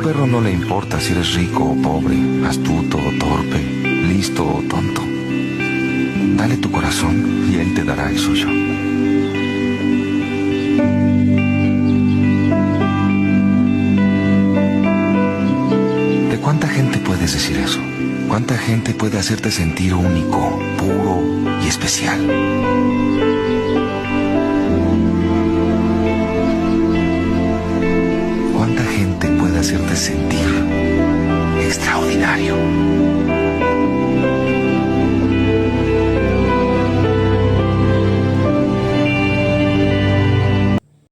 perro no le importa si eres rico o pobre, astuto o torpe, listo o tonto. Dale tu corazón y él te dará el suyo. ¿De cuánta gente puedes decir eso? ¿Cuánta gente puede hacerte sentir único, puro y especial? ¿Cuánta gente puede hacerte sentir extraordinario?